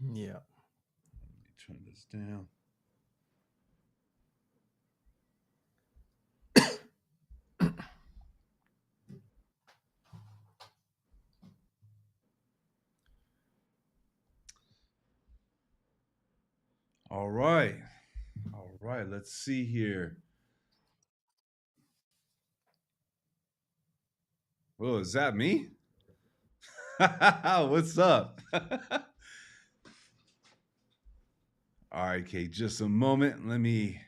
Yeah. Let me turn this down. All right. All right. Let's see here. Oh, is that me? What's up? All right, Kate, just a moment. Let me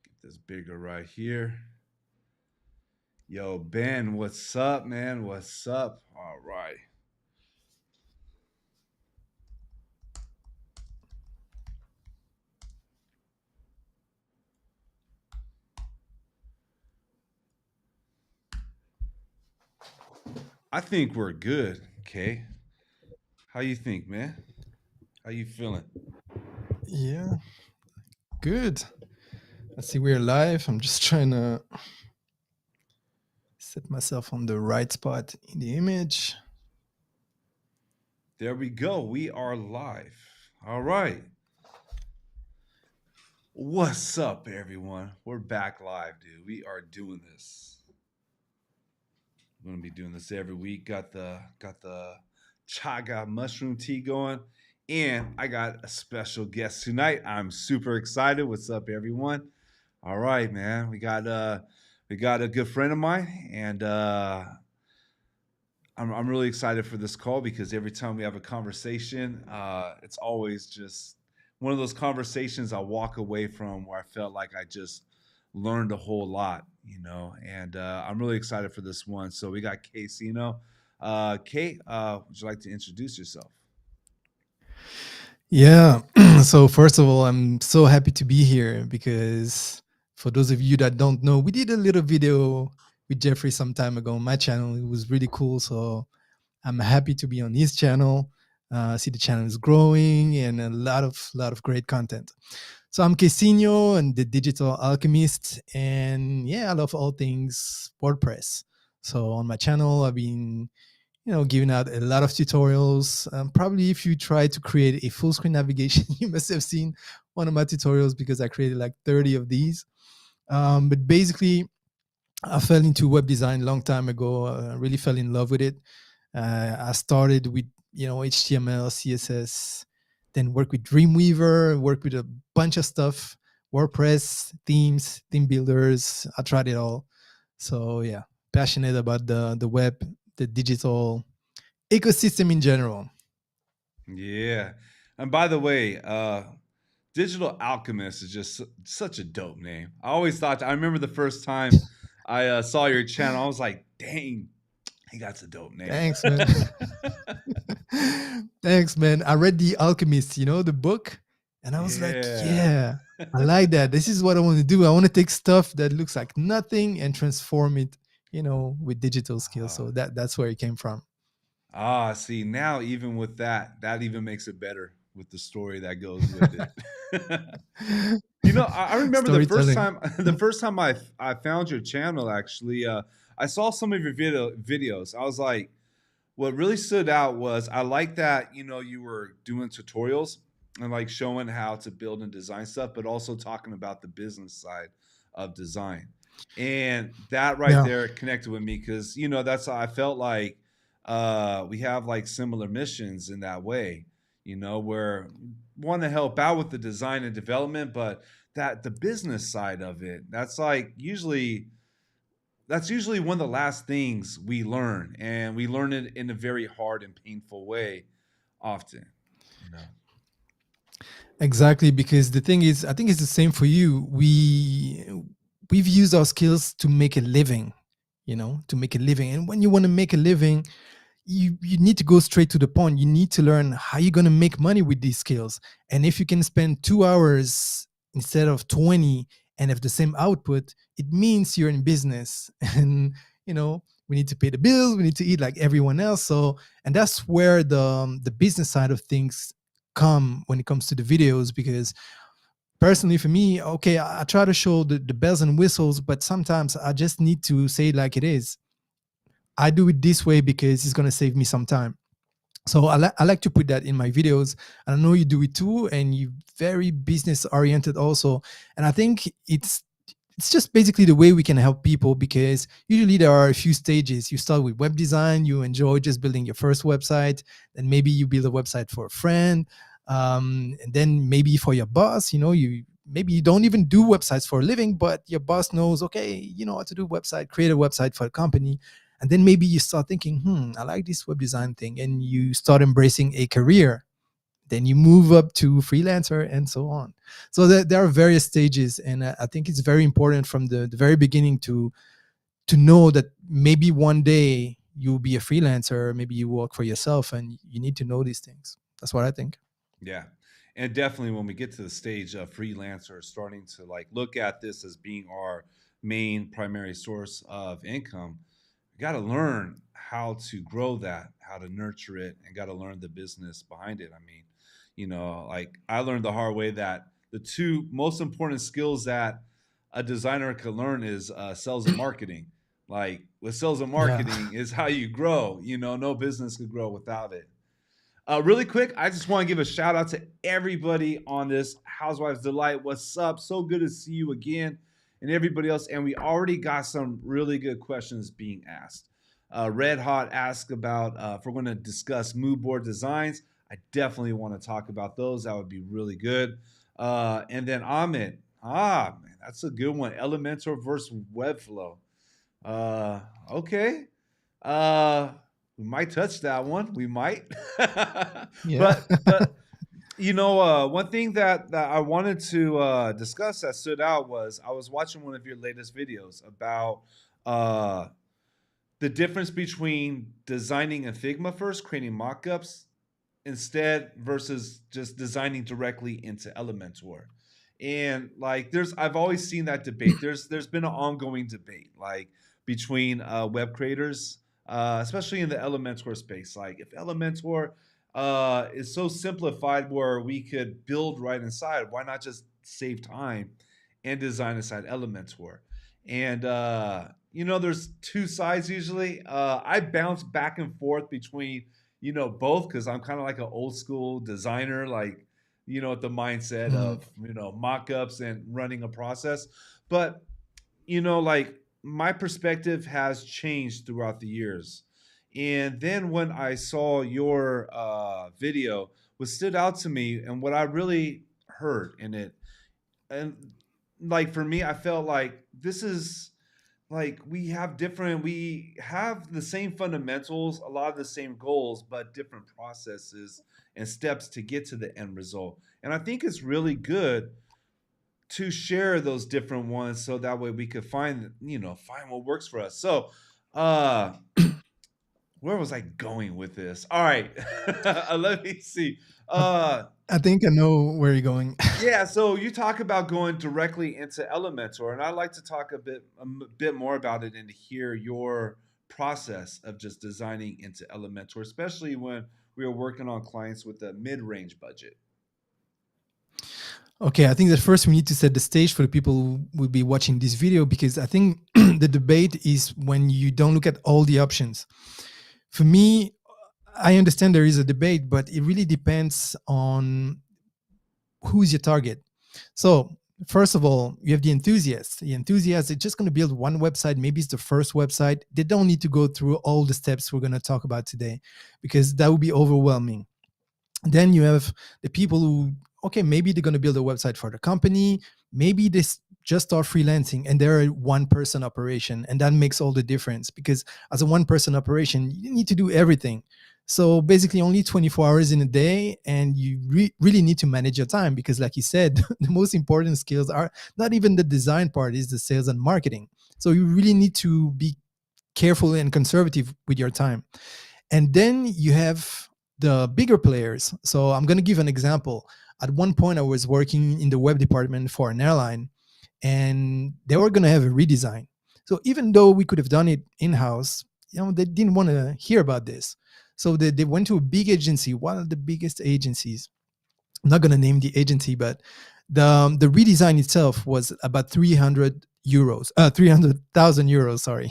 get this bigger right here. Yo, Ben, what's up, man? What's up? All right. I think we're good, Kay. How you think, man? How you feeling? Yeah. Good. Let's see, we're live. I'm just trying to set myself on the right spot in the image. There we go. We are live. All right. What's up, everyone? We're back live, dude. We are doing this. We're gonna be doing this every week. Got the chaga mushroom tea going, and I got a special guest tonight. I'm super excited. What's up, everyone? All right, man. We got a good friend of mine, and I'm really excited for this call because every time we have a conversation, it's always just one of those conversations I walk away from where I felt like I just learned a whole lot, and I'm really excited for this one. So we got Kaycinho. Kate, would you like to introduce yourself? Yeah. So, first of all, I'm so happy to be here because for those of you that don't know, we did a little video with Jeffrey some time ago on my channel. It was really cool. So, I'm happy to be on his channel. See the channel is growing and a lot of great content. So I'm Kaycinho and the Digital Alchemist, and yeah, I love all things WordPress. So on my channel, I've been giving out a lot of tutorials. Probably if you try to create a full screen navigation, you must have seen one of my tutorials because I created like 30 of these. But basically, I fell into web design a long time ago. I really fell in love with it. I started with HTML, CSS, then worked with Dreamweaver, worked with a bunch of stuff, WordPress, themes, theme builders. I tried it all. So yeah, passionate about the web, the digital ecosystem in general. Yeah. And by the way, Digital Alchemist is just such a dope name. I remember the first time I saw your channel, I was like, dang, he got a dope name. Thanks, man. Thanks, man. I read The Alchemist, the book, and I was like, Yeah. yeah, I like that. This is what I want to do. I want to take stuff that looks like nothing and transform it, with digital skills. Ah, So that's where it came from. see, now even with that, that even makes it better with the story that goes with it. I remember the first Storytelling. time the first time I found your channel actually. I saw some of your videos. I was like, what really stood out was I like that you were doing tutorials and like showing how to build and design stuff, but also talking about the business side of design. And that right Yeah. there connected with me because that's how I felt like we have like similar missions in that way. Where want to help out with the design and development, but that the business side of it, that's usually one of the last things we learn, and we learn it in a very hard and painful way often you know Exactly, because the thing is, I think it's the same for you. We've used our skills to make a living, to make a living. And when you want to make a living, you need to go straight to the point. You need to learn how you're going to make money with these skills. And if you can spend 2 hours instead of 20 and have the same output, it means you're in business. And we need to pay the bills, we need to eat like everyone else. So, and that's where the business side of things come when it comes to the videos. Because personally for me, okay, I try to show the bells and whistles, but sometimes I just need to say it like it is. I do it this way because it's going to save me some time. So I like to put that in my videos. And I know you do it too, and you very business oriented also. And I think it's just basically the way we can help people, because usually there are a few stages. You start with web design, you enjoy just building your first website, then maybe you build a website for a friend, and then maybe for your boss. You maybe you don't even do websites for a living, but your boss knows, okay, you know how to do website, create a website for a company. And then maybe you start thinking, I like this web design thing, and you start embracing a career. Then you move up to freelancer and so on. So there are various stages, and I think it's very important from the very beginning to know that maybe one day you'll be a freelancer, maybe you work for yourself, and you need to know these things. That's what I think. Yeah. And definitely when we get to the stage of freelancers starting to like look at this as being our main primary source of income, we got to learn how to grow that, how to nurture it, and got to learn the business behind it. I mean, like I learned the hard way that the two most important skills that a designer can learn is sales and marketing. Like with sales and Yeah. marketing is how you grow. No business could grow without it. Really quick, I just want to give a shout out to everybody on this Housewives Delight. What's up? So good to see you again, and everybody else. And we already got some really good questions being asked. Red Hot asked about if we're going to discuss mood board designs. I definitely want to talk about those. That would be really good. And then Ahmed, man, that's a good one. Elementor versus Webflow. Uh, okay. Uh, we might touch that one. We might. Yeah. but one thing that I wanted to discuss that stood out was I was watching one of your latest videos about uh, the difference between designing in Figma first, creating mockups, instead versus just designing directly into Elementor. And like I've always seen that debate. There's been an ongoing debate like between web creators, especially in the Elementor space. Like if Elementor is so simplified where we could build right inside, why not just save time and design inside Elementor? And there's two sides usually. I bounce back and forth between both because I'm kind of like an old school designer, like with the mindset Mm. of mock-ups and running a process. But like my perspective has changed throughout the years. And then when I saw your video, what stood out to me and what I really heard in it, and like for me, I felt like this is like we have the same fundamentals, a lot of the same goals, but different processes and steps to get to the end result. And I think it's really good to share those different ones so that way we could find what works for us. So uh where was I going with this? All right. Let me see. I, uh I think I know where you're going. Yeah, so you talk about going directly into Elementor, and I'd like to talk a bit more about it and hear your process of just designing into Elementor, especially when we are working on clients with a mid-range budget. Okay, I think that first we need to set the stage for the people who will be watching this video, because I think the debate is when you don't look at all the options. For me, I understand there is a debate, but it really depends on who is your target. So, first of all, you have the enthusiasts. The enthusiasts are just going to build one website. Maybe it's the first website. They don't need to go through all the steps we're going to talk about today, because that would be overwhelming. Then you have the people who, okay, maybe they're going to build a website for the company. Maybe they just start freelancing and they're a one person operation. And that makes all the difference, because as a one person operation, you need to do everything. So basically, only 24 hours in a day, and you really need to manage your time, because, like you said, the most important skills are not even the design part, is the sales and marketing. So you really need to be careful and conservative with your time. And then you have the bigger players. So I'm going to give an example. At one point, I was working in the web department for an airline, and they were going to have a redesign. So even though we could have done it in-house, they didn't want to hear about this. So they went to a big agency, one of the biggest agencies. I'm not going to name the agency, but the redesign itself was about 300 euros, 300,000 euros, sorry,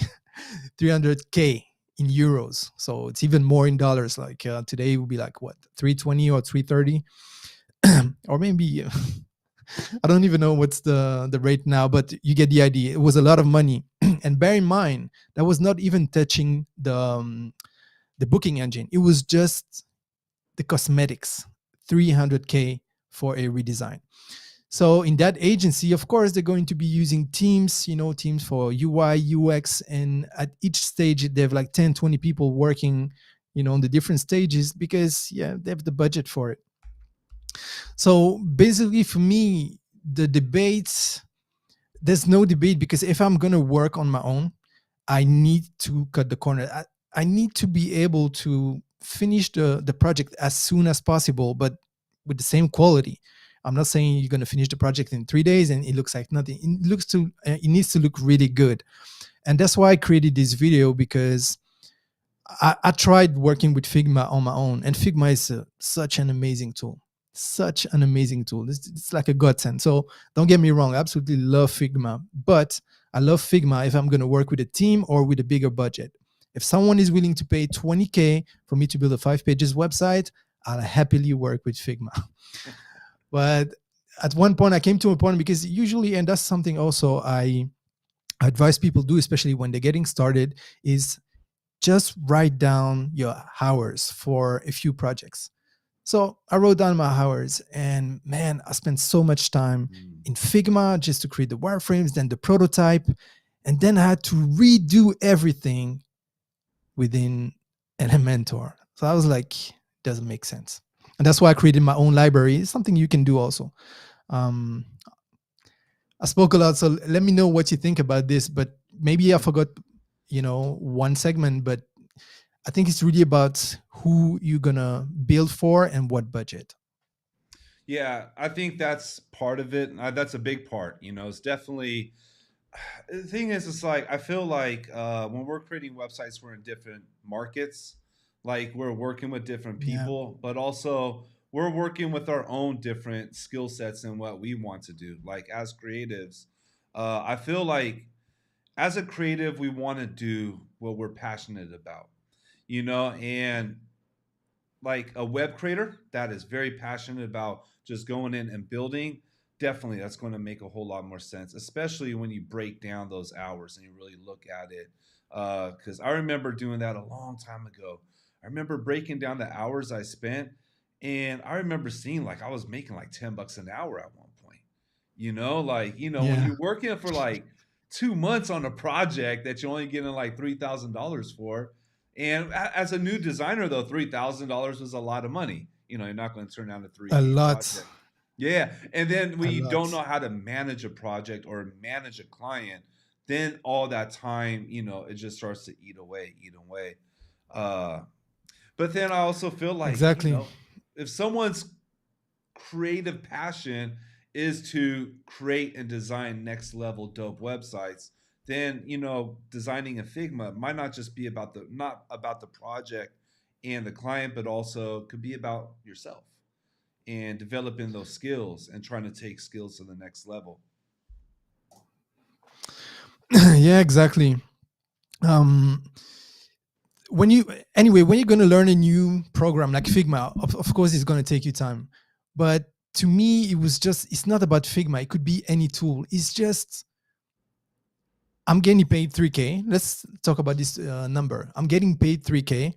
300K. in euros, so it's even more in dollars. Like today it would be like what, 320 or 330, or maybe I don't even know what's the rate now, but you get the idea. It was a lot of money. And bear in mind, that was not even touching the booking engine. It was just the cosmetics, 300K for a redesign. So in that agency, of course, they're going to be using teams, teams for UI, UX, and at each stage they have like 10, 20 people working, on the different stages, because yeah, they have the budget for it. So basically, for me, the debates, there's no debate, because if I'm going to work on my own, I need to cut the corner. I need to be able to finish the project as soon as possible, but with the same quality. I'm not saying you're going to finish the project in 3 days and it looks like nothing. It needs to look really good. And that's why I created this video, because I tried working with Figma on my own, and Figma is such an amazing tool. Such an amazing tool. It's like a godsend. So don't get me wrong, I absolutely love Figma, but I love Figma if I'm going to work with a team or with a bigger budget. If someone is willing to pay 20K for me to build a 5 pages website, I'll happily work with Figma. But at one point, I came to a point, because usually, and that's something also I advise people do, especially when they're getting started, is just write down your hours for a few projects. So I wrote down my hours, and man, I spent so much time Mm. in Figma just to create the wireframes, then the prototype, and then I had to redo everything within Elementor. So I was like, doesn't make sense. And that's why I created my own library. It's something you can do also. Um, I spoke a lot, so let me know what you think about this. But maybe I forgot, one segment, but I think it's really about who you're gonna build for and what budget. Yeah, I think that's part of it. That's a big part. It's definitely the thing is, it's like I feel like when we're creating websites, we're in different markets. Like we're working with different Yeah, people, but also we're working with our own different skill sets and what we want to do. Like as creatives, I feel like as a creative, we want to do what we're passionate about, and like a web creator that is very passionate about just going in and building, definitely that's going to make a whole lot more sense, especially when you break down those hours and you really look at it. Because I remember doing that a long time ago. I remember breaking down the hours I spent, and I remember seeing like I was making like $10 an hour at one point. When yeah, you're working for like 2 months on a project that you're only getting like $3,000 for, and as a new designer, though, $3,000 was a lot of money. You're not going to turn down a a 3K lot, project. Yeah, and then when a you don't know lot. how to manage a project or manage a client, then all that time, it just starts to eat away, eat away. Uh, but then I also feel like, Exactly, if someone's creative passion is to create and design next level dope websites, then designing a Figma might not just be about the project and the client, but also could be about yourself and developing those skills and trying to take skills to the next level. yeah, exactly. Um, when you when you're going to learn a new program like Figma, of course it's going to take you time, but to me it's not about Figma. It could be any tool. It's just, I'm getting paid 3K. Let's talk about this number. I'm getting paid 3K.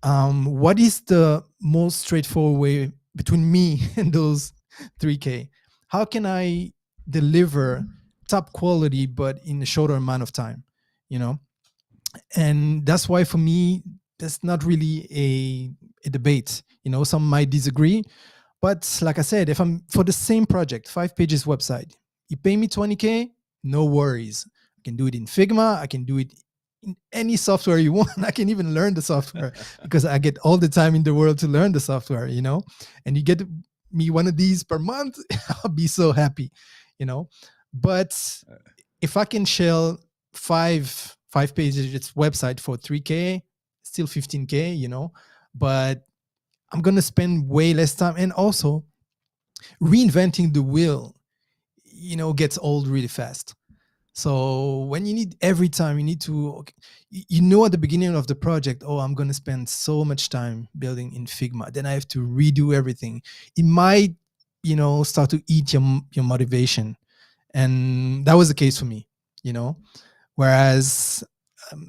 What is the most straightforward way between me and those 3K? How can I deliver top quality but in a shorter amount of time? You know, and that's why for me, that's not really a debate. Some might disagree, but like I said, if I'm for the same project, 5 pages website, you pay me 20K, no worries. I can do it in Figma. I can do it in any software you want. I can even learn the software because I get all the time in the world to learn the software. And you get me one of these per month, I'll be so happy, you know. But if I can shell five pages website for 3K, still 15K. But I'm gonna spend way less time, and also reinventing the wheel, gets old really fast. So when you need every time you need to, okay, you know at the beginning of the project, oh, I'm going to spend so much time building in Figma. Then I have to redo everything. It might, start to eat your motivation, and that was the case for me. You know, whereas,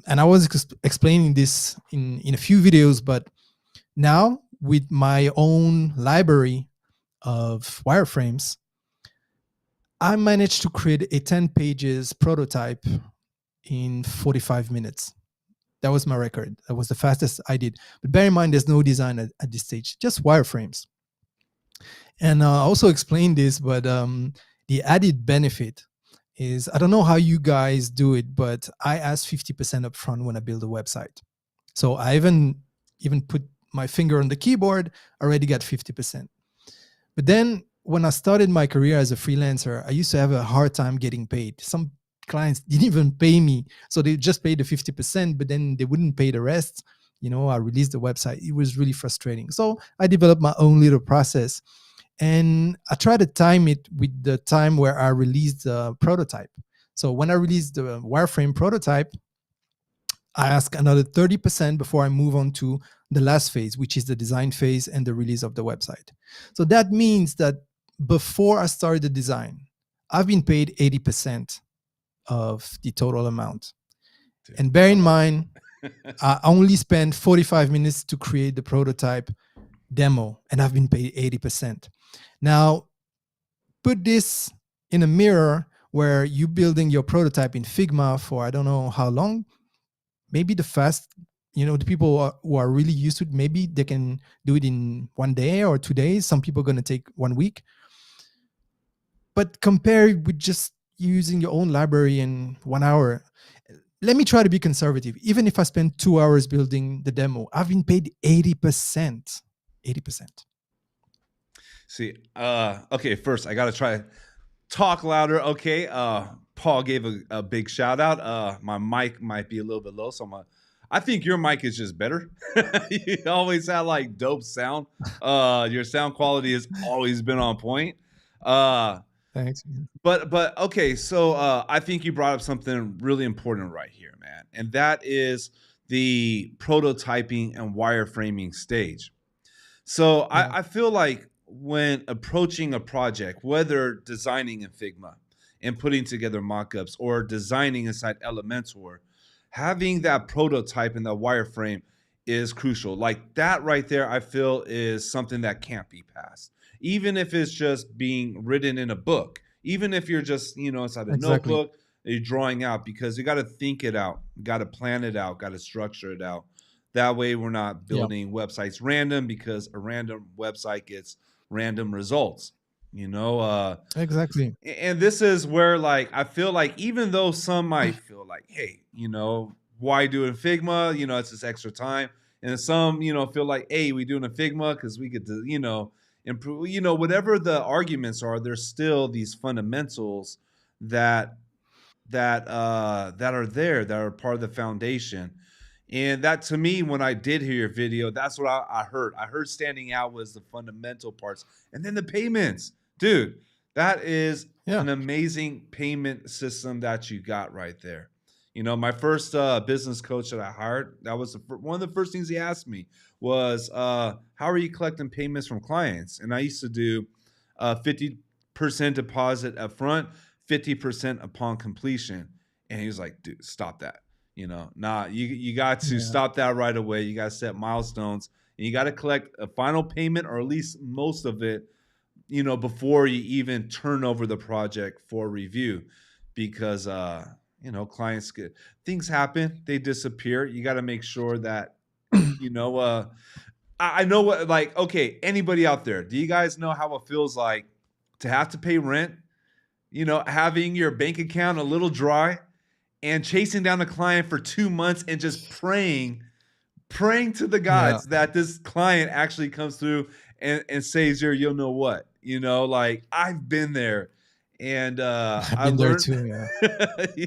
and I was explaining this in a few videos, but now with my own library of wireframes, I managed to create a 10 pages prototype in 45 minutes. That was my record. That was the fastest I did. But bear in mind, there's no design at this stage, just wireframes. And I also explained this, but the added benefit is I don't know how you guys do it, but I ask 50% upfront when I build a website. So I even put my finger on the keyboard, already got 50%. But then when I started my career as a freelancer, I used to have a hard time getting paid. Some clients didn't even pay me. So they just paid the 50%, but then they wouldn't pay the rest. I released the website. It was really frustrating. So I developed my own little process, and I try to time it with the time where I released the prototype. So when I released the wireframe prototype, I ask another 30% before I move on to the last phase, which is the design phase and the release of the website. So that means that before I started the design, I've been paid 80% of the total amount. Dude, And bear I in love mind, I only spent 45 minutes to create the prototype demo, and I've been paid 80%. Now, put this in a mirror where you're building your prototype in Figma for I don't know how long. Maybe the people who are really used to it, maybe they can do it in 1 day or 2 days. Some people are going to take 1 week. But compare it with just using your own library in 1 hour. Let me try to be conservative. Even if I spend 2 hours building the demo, I've been paid 80%. 80%. See, okay, first I gotta try talk louder. Okay, Paul gave a big shout out. My mic might be a little bit low, so I think your mic is just better. You always have like dope sound. Your sound quality has always been on point. Uh, Thanks. but okay, so I think you brought up something really important right here, man, and that is the prototyping and wireframing stage. So Yeah, I feel like when approaching a project, whether designing in Figma and putting together mockups or designing inside Elementor, having that prototype and that wireframe is crucial. Like that right there, I feel is something that can't be passed. Even if it's just being written in a book, even if you're just, inside a exactly. notebook, you're drawing out because you got to think it out, got to plan it out, got to structure it out. That way, we're not Yeah, building websites random because a random website gets random results. You know, exactly. and this is where like I feel like even though some might feel like, hey, why do it in Figma? It's just extra time, and some feel like, hey, we do it in Figma because we get to improve. Whatever the arguments are, there's still these fundamentals that that are there that are part of the foundation. And that to me, when I did hear your video, that's what I heard. I heard standing out was the fundamental parts, and then the payments, dude. That is Yeah. an amazing payment system that you got right there. My first business coach that I hired, that was one of the first things he asked me was, "How are you collecting payments from clients?" And I used to do 50% deposit up front, 50% upon completion. And he was like, "Dude, stop that." Nah, you got to Yeah. stop that right away. You got to set milestones, and you got to collect a final payment or at least most of it, before you even turn over the project for review, because clients get things happen, they disappear. You got to make sure that you know. I know what, like, okay, anybody out there, do you guys know how it feels like to have to pay rent? Having your bank account a little dry and chasing down a client for 2 months and just praying to the Yeah. gods that this client actually comes through and saves your you'll know what. Like I've been there, and I've I been there learned. too.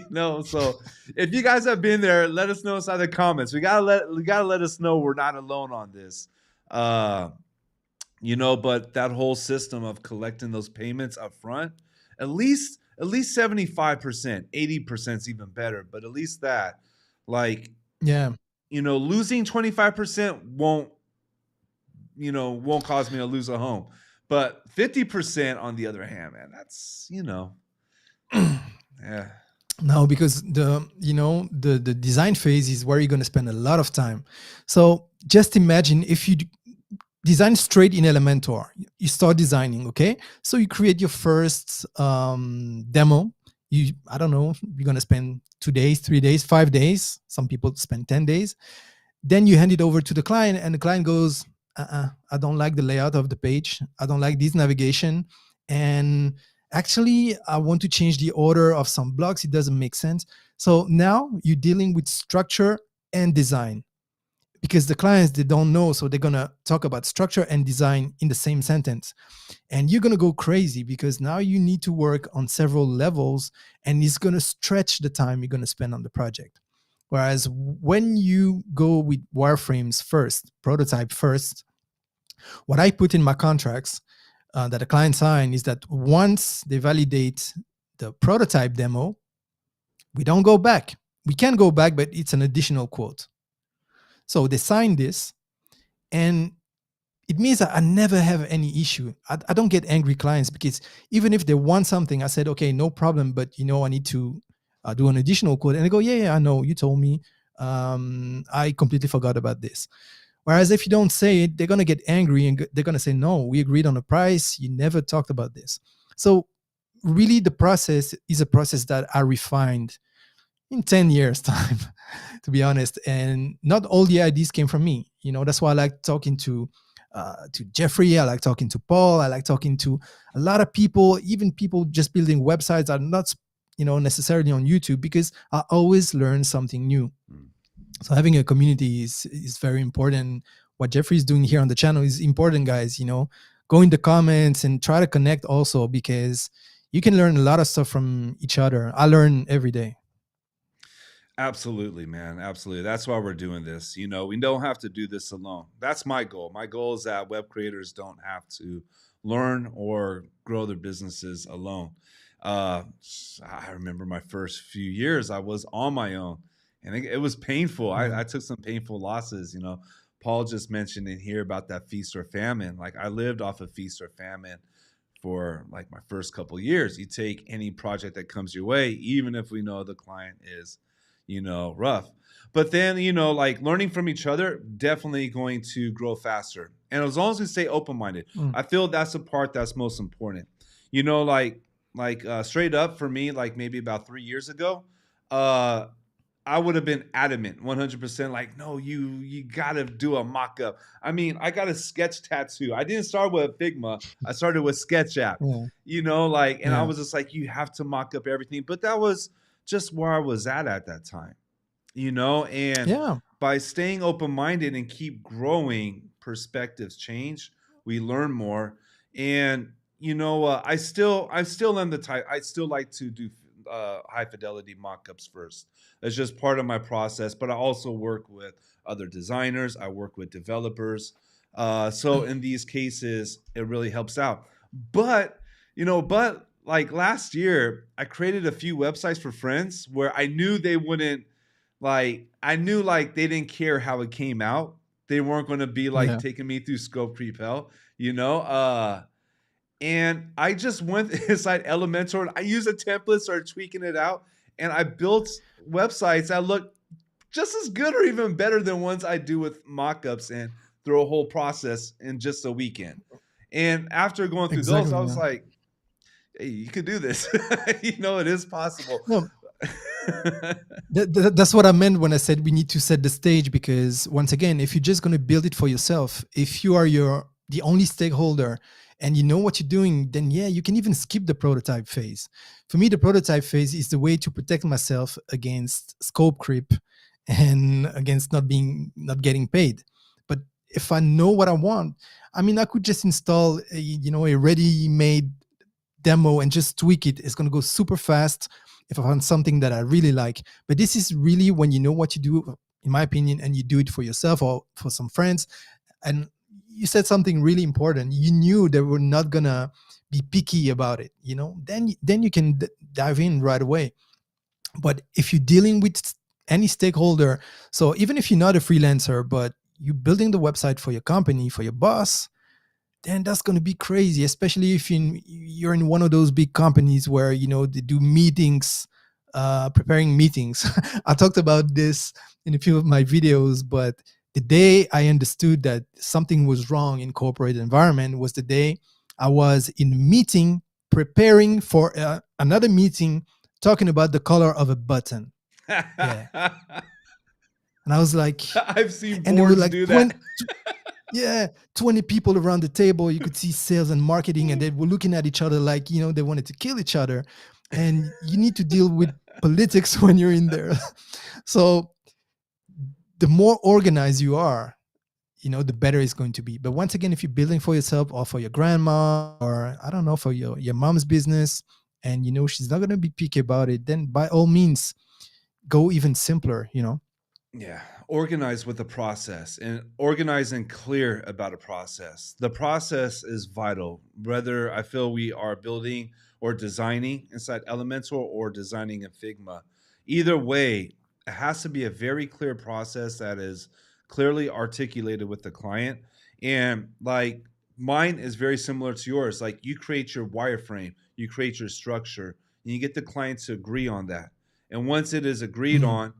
Yeah. So if you guys have been there, let us know inside the comments. We gotta let us know we're not alone on this. uh but that whole system of collecting those payments up front, at least at least 75%, 80% is even better, but at least that. Like, Yeah. losing 25% won't cause me to lose a home. But 50% on the other hand, man, that's, yeah. No, because the design phase is where you're going to spend a lot of time. So just imagine if you design straight in Elementor. You start designing, okay? So you create your first demo. I don't know, you're going to spend 2 days, 3 days, 5 days. Some people spend 10 days. Then you hand it over to the client, and the client goes, I don't like the layout of the page. I don't like this navigation. And actually, I want to change the order of some blocks. It doesn't make sense. So now you're dealing with structure and design, because the clients, they don't know, so they're going to talk about structure and design in the same sentence, and you're going to go crazy because now you need to work on several levels, and it's going to stretch the time you're going to spend on the project. Whereas when you go with wireframes first, prototype first, what I put in my contracts that the client sign is that once they validate the prototype demo, we don't go back. We can go back, but it's an additional quote. So they sign this, and it means that I never have any issue. I don't get angry clients, because even if they want something, I said, okay, no problem, but I need to do an additional quote. And they go, yeah, I know, you told me. I completely forgot about this. Whereas if you don't say it, they're going to get angry, and they're going to say, no, we agreed on a price. You never talked about this. So really, the process is a process that I refined in 10 years time, to be honest. And not all the ideas came from me. That's why I like talking to Jeffrey. I like talking to Paul. I like talking to a lot of people, even people just building websites that are not necessarily on YouTube, because I always learn something new. So having a community is very important. What Jeffrey is doing here on the channel is important, guys. Go in the comments and try to connect also, because you can learn a lot of stuff from each other. I learn every day. Absolutely, man. Absolutely. That's why we're doing this. We don't have to do this alone. That's my goal. My goal is that web creators don't have to learn or grow their businesses alone. I remember my first few years, I was on my own, and it was painful. I took some painful losses. Paul just mentioned in here about that feast or famine. Like, I lived off of feast or famine for like my first couple of years. You take any project that comes your way, even if we know the client is rough. But then, like, learning from each other, definitely going to grow faster. And as long as we stay open-minded, I feel that's the part that's most important. Like straight up for me, like maybe about 3 years ago, I would have been adamant 100%, like, no, you got to do a mock-up. I mean, I got a sketch tattoo. I didn't start with Figma. I started with SketchUp, and I was just like, you have to mock up everything. But that was just where I was at that time, and by staying open-minded and keep growing, perspectives change. We learn more. And, I still am the type, I still like to do high fidelity mock-ups first. That's just part of my process. But I also work with other designers. I work with developers. So in these cases, it really helps out. But, like last year, I created a few websites for friends where I knew they wouldn't, I knew like they didn't care how it came out. They weren't going to be like taking me through scope creep hell, and I just went inside Elementor, and I used a template, started tweaking it out, and I built websites that look just as good or even better than ones I do with mockups, and through a whole process in just a weekend. And after going through those, I was like, hey, you could do this. It is possible. No. That's what I meant when I said we need to set the stage, because once again, if you're just going to build it for yourself, if you are the only stakeholder and you know what you're doing, then you can even skip the prototype phase. For me, the prototype phase is the way to protect myself against scope creep and against not getting paid. But if I know what I want, I mean, I could just install a ready-made demo and just tweak it. It's going to go super fast if I find something that I really like. But this is really when you know what you do, in my opinion, and you do it for yourself or for some friends, and you said something really important. You knew they were not gonna be picky about it, then you can dive in right away. But if you're dealing with any stakeholder, so even if you're not a freelancer, but you're building the website for your company, for your boss, then that's going to be crazy, especially if you're in one of those big companies where they do meetings, preparing meetings. I talked about this in a few of my videos, but the day I understood that something was wrong in corporate environment was the day I was in a meeting preparing for another meeting, talking about the color of a button. Yeah. And I was like, I've seen and there were boards like do 20, that. yeah, 20 people around the table. You could see sales and marketing, and they were looking at each other like, they wanted to kill each other. And you need to deal with politics when you're in there. So the more organized you are, the better it's going to be. But once again, if you're building for yourself or for your grandma, or I don't know, for your mom's business, and she's not going to be picky about it, then by all means, go even simpler. Yeah, organize with the process and organize and clear about a process. The process is vital, whether I feel we are building or designing inside Elementor or designing in Figma. Either way, it has to be a very clear process that is clearly articulated with the client. And like mine is very similar to yours. Like you create your wireframe, you create your structure, and you get the client to agree on that. And once it is agreed Mm. on,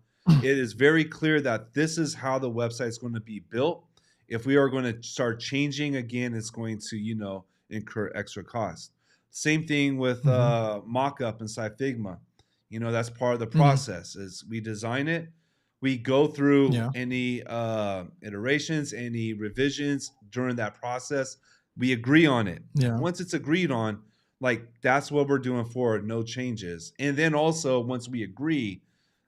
it is very clear that this is how the website is going to be built. If we are going to start changing again, it's going to, incur extra cost. Same thing with Mm-hmm. mockup inside Figma. That's part of the Mm. process is we design it, we go through Yeah. any iterations, any revisions during that process, we agree on it. Yeah. Once it's agreed on, like that's what we're doing forward, no changes. And then also once we agree,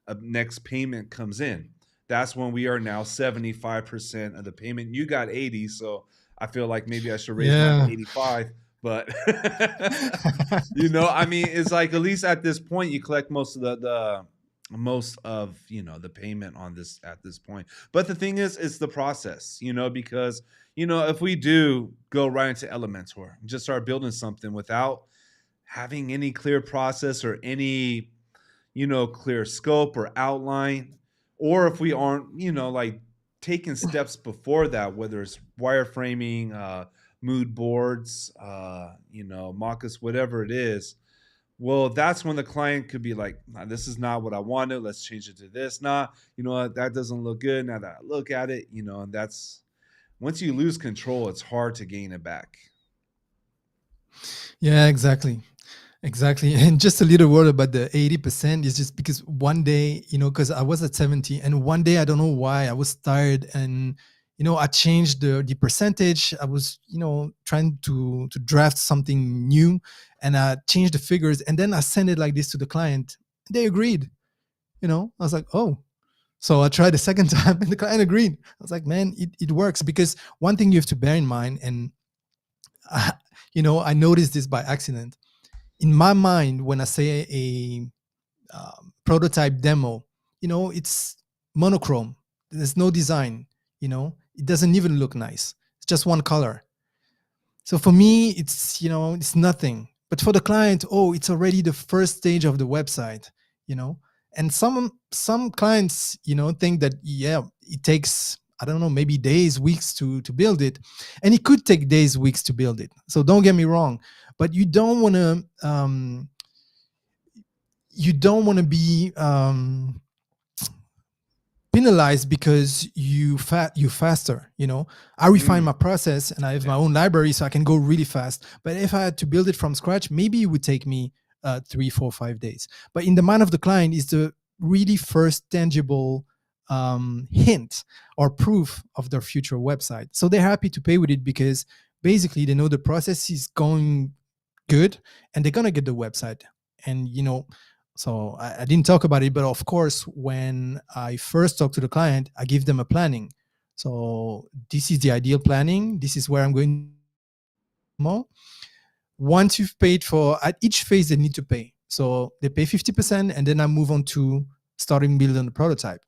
a next payment comes in. That's when we are now 75% of the payment. You got 80, so I feel like maybe I should raise mine to Yeah. 85. But I mean, it's like at least at this point you collect most of the most of the payment on this at this point. But the thing is, it's the process, because if we do go right into Elementor, just start building something without having any clear process or any clear scope or outline, or if we aren't, like taking steps before that, whether it's wireframing, mood boards, Mockups, whatever it is. Well, that's when the client could be like, nah, this is not what I wanted. Let's change it to this. Nah, you know what? That doesn't look good. Now that I look at it, and that's once you lose control, it's hard to gain it back. Yeah, exactly. Exactly. And just a little word about the 80% is just because one day, because I was at 70, and one day I don't know why I was tired, and I changed the percentage. I was, trying to draft something new, and I changed the figures, and then I sent it like this to the client. They agreed. I was like, oh. So I tried a second time and the client agreed. I was like, man, it works, because one thing you have to bear in mind, and I noticed this by accident. In my mind, when I say a prototype demo, it's monochrome. There's no design. It doesn't even look nice. It's just one color. So for me, it's nothing. But for the client, oh, it's already the first stage of the website. You know, and some clients, think that, yeah, it takes, I don't know, maybe days, weeks to build it, and it could take days, weeks to build it. So don't get me wrong, but you don't want to be penalized because you faster. I refine my process and I have my Yeah. own library, so I can go really fast. But if I had to build it from scratch, maybe it would take me 3, 4, 5 days. But in the mind of the client is the really first tangible hint or proof of their future website. So they're happy to pay with it, because basically they know the process is going good and they're gonna get the website. And so I didn't talk about it, but of course, when I first talk to the client, I give them a planning. So this is the ideal planning. This is where I'm going to build the demo. Once you've paid for, at each phase, they need to pay. So they pay 50%, and then I move on to starting building the prototype.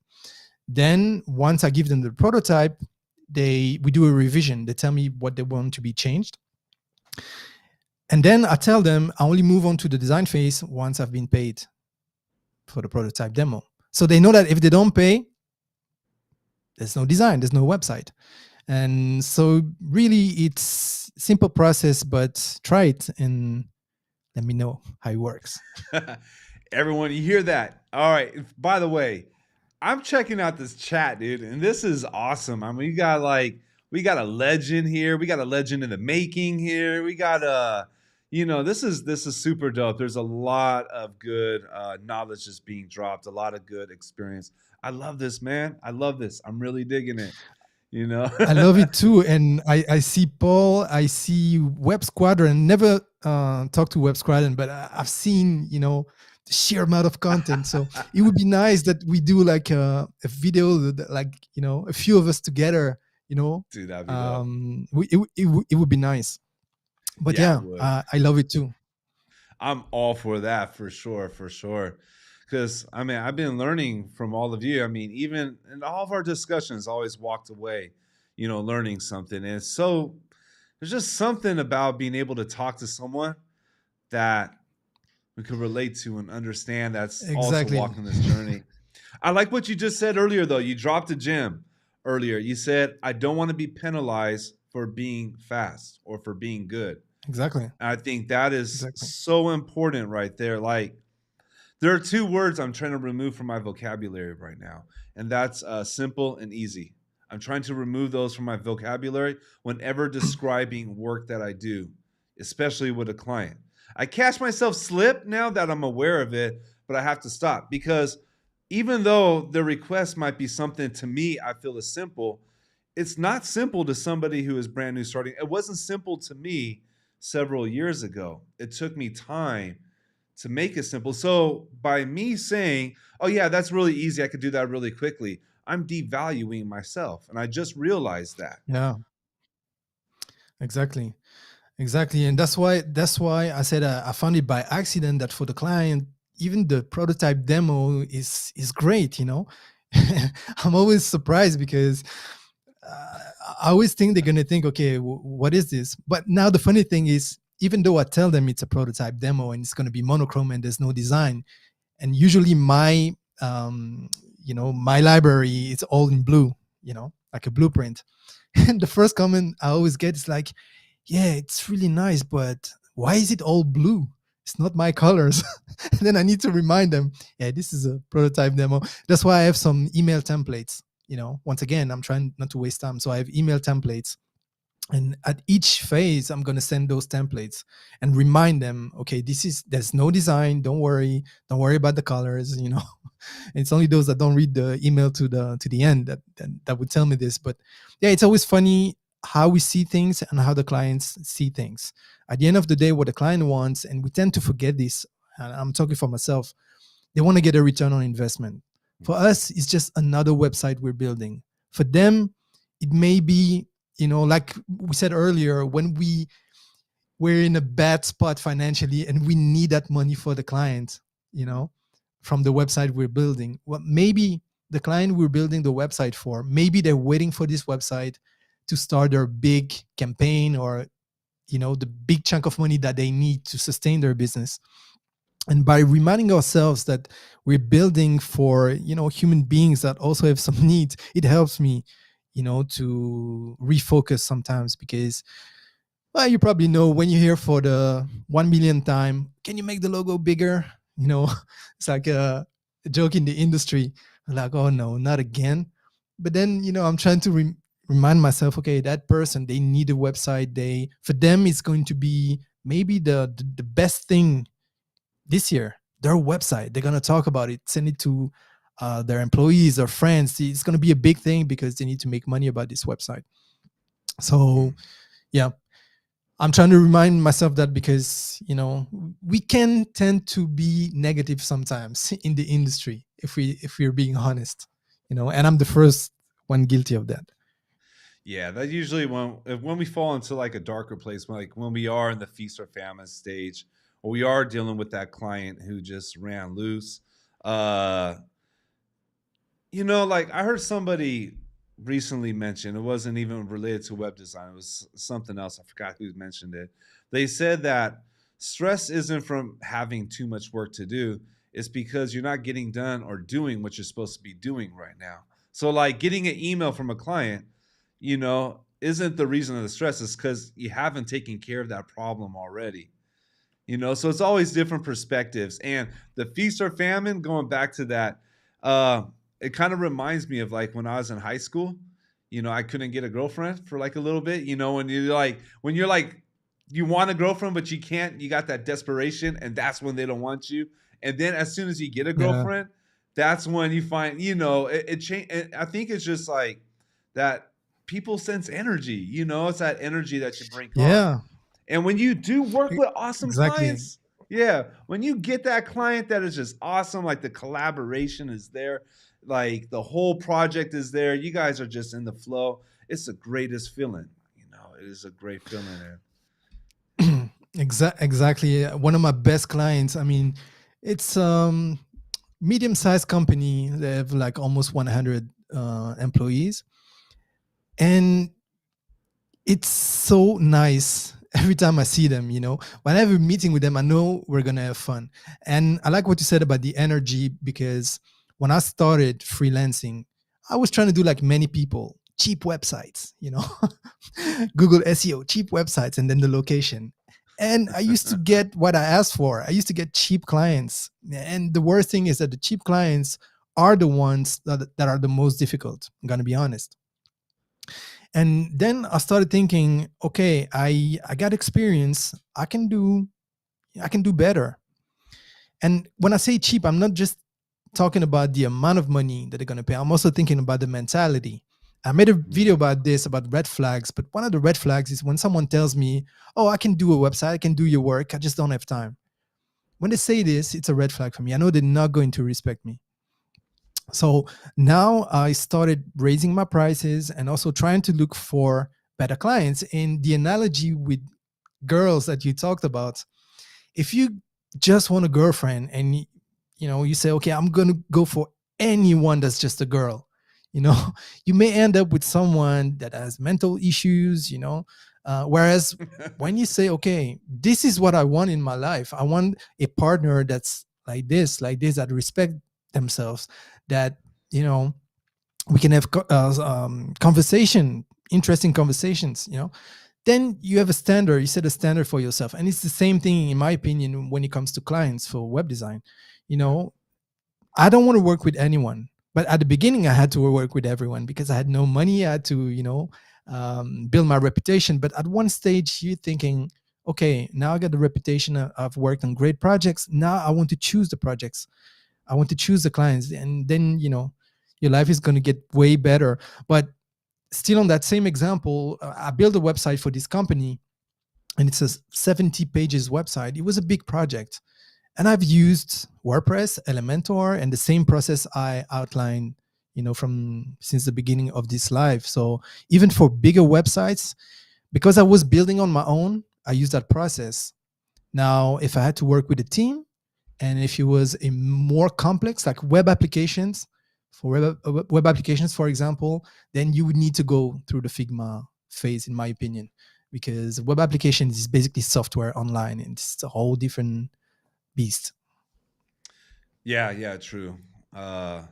Then once I give them the prototype, we do a revision. They tell me what they want to be changed, and then I tell them I only move on to the design phase once I've been paid for the prototype demo. So they know that if they don't pay, there's no design, there's no website. And so really it's simple process, but try it and let me know how it works. Everyone, you hear that? All right. By the way, I'm checking out this chat, dude, and this is awesome. I mean, we got a legend here. We got a legend in the making here. We got this is super dope. There's a lot of good knowledge just being dropped. A lot of good experience. I love this, man. I love this. I'm really digging it. You know. I love it too. And I see Paul, I see Web Squadron. Never talked to Web Squadron, but I've seen, the sheer amount of content. So it would be nice that we do like a video, that, like, a few of us together, Dude, that'd be dope. it would be nice. But Yeah, it yeah, would. I love it too. I'm all for that for sure, for sure. Because I mean, I've been learning from all of you. I mean, even in all of our discussions, I always walked away, learning something. And it's so there's just something about being able to talk to someone that we could relate to and understand that's also Exactly. walking this journey. I like what you just said earlier, though. You dropped a gem earlier. You said, I don't want to be penalized for being fast or for being good. Exactly. I think that is Exactly. so important right there. Like, there are two words I'm trying to remove from my vocabulary right now, and that's simple and easy. I'm trying to remove those from my vocabulary whenever describing work that I do, especially with a client. I catch myself slip now that I'm aware of it, but I have to stop because even though the request might be something to me I feel is simple, it's not simple to somebody who is brand new starting. It wasn't simple to me several years ago. It took me time to make it simple. So by me saying, "Oh yeah, that's really easy. I could do that really quickly," I'm devaluing myself, and I just realized that. Yeah, exactly. Exactly, and that's why I said I found it by accident that for the client, even the prototype demo is great. I'm always surprised because uh, I always think they're gonna think, okay, what is this? But now the funny thing is, even though I tell them it's a prototype demo and it's gonna be monochrome and there's no design, and usually my library is all in blue, like a blueprint. And the first comment I always get is like, yeah, it's really nice, but why is it all blue? It's not my colors. And then I need to remind them, yeah, this is a prototype demo. That's why I have some email templates. Once again, I'm trying not to waste time. So I have email templates. And at each phase, I'm going to send those templates and remind them, okay, there's no design. Don't worry. Don't worry about the colors. It's only those that don't read the email to the end that would tell me this. But yeah, it's always funny how we see things and how the clients see things. At the end of the day, what the client wants, and we tend to forget this, and I'm talking for myself, they want to get a return on investment. For us, it's just another website we're building. For them, it may be, like we said earlier, when we're in a bad spot financially and we need that money for the client, from the website we're building. Well, maybe the client we're building the website for, maybe they're waiting for this website to start their big campaign, or the big chunk of money that they need to sustain their business. And by reminding ourselves that we're building for human beings that also have some needs, it helps me to refocus sometimes. Because, well, you probably know, when you hear for the 1 million time, can you make the logo bigger? It's like a joke in the industry. I'm like, oh no, not again. But then, I'm trying to remind myself, okay, that person, they need a website. For them, it's going to be maybe the best thing this year. Their website, they're going to talk about it, send it to their employees or friends. It's going to be a big thing because they need to make money about this website. So yeah, I'm trying to remind myself that, because we can tend to be negative sometimes in the industry, if we're being honest. And I'm the first one guilty of that. Yeah, that usually when we fall into like a darker place, like when we are in the feast or famine stage, or we are dealing with that client who just ran loose. Like I heard somebody recently mentioned. It wasn't even related to web design. It was something else. I forgot who mentioned it. They said that stress isn't from having too much work to do. It's because you're not getting done or doing what you're supposed to be doing right now. So like getting an email from a client, isn't the reason of the stress. It's because you haven't taken care of that problem already. So it's always different perspectives. And the feast or famine, going back to that, uh it kind of reminds me of like when I was in high school. I couldn't get a girlfriend for like a little bit. When you're like you want a girlfriend but you can't, you got that desperation, and that's when they don't want you. And then as soon as you get a Yeah. girlfriend, that's when you find, it change. I think it's just like that people sense energy. It's that energy that you bring on. Yeah. And when you do work with awesome Exactly. clients, yeah, when you get that client that is just awesome, like the collaboration is there, like the whole project is there, you guys are just in the flow. It's the greatest feeling. It is a great feeling. Exactly. One of my best clients. I mean, it's medium-sized company. They have like almost 100 employees, and it's so nice every time I see them. When I have a meeting with them, I know we're gonna have fun. And I like what you said about the energy, because when I started freelancing, I was trying to do like many people, cheap websites, Google SEO, cheap websites, and then the location. And I used to get what I asked for. I used to get cheap clients. And the worst thing is that the cheap clients are the ones that are the most difficult. I'm gonna be honest. And then I started thinking, okay, I got experience. I can do better. And when I say cheap, I'm not just talking about the amount of money that they're going to pay. I'm also thinking about the mentality. I made a video about this, about red flags, but one of the red flags is when someone tells me, oh, I can do a website, I can do your work, I just don't have time. When they say this, it's a red flag for me. I know they're not going to respect me. So now I started raising my prices and also trying to look for better clients. In the analogy with girls that you talked about, if you just want a girlfriend and you say, okay, I'm gonna go for anyone that's just a girl, you know you may end up with someone that has mental issues. Whereas when you say, okay, this is what I want in my life, I want a partner that's like this, that respect themselves, that you know we can have conversation, interesting conversations. Then you have a standard, you set a standard for yourself. And it's the same thing, in my opinion, when it comes to clients for web design. you Yeah. know I don't want to work with anyone, but at the beginning I had to work with everyone because I had no money. I had to build my reputation. But at one stage you're thinking, okay, now I got the reputation, I've worked on great projects, now I want to choose the projects, I want to choose the clients, and then your life is going to get way better. But still, on that same example, I built a website for this company, and it's a 70 pages website. It was a big project, and I've used WordPress, Elementor, and the same process I outlined from since the beginning of this live. So even for bigger websites, because I was building on my own, I used that process. Now if I had to work with a team, and if it was a more complex, like web applications, for web applications, for example, then you would need to go through the Figma phase, in my opinion, because web applications is basically software online, and it's a whole different beast. Yeah, yeah, true. Uh,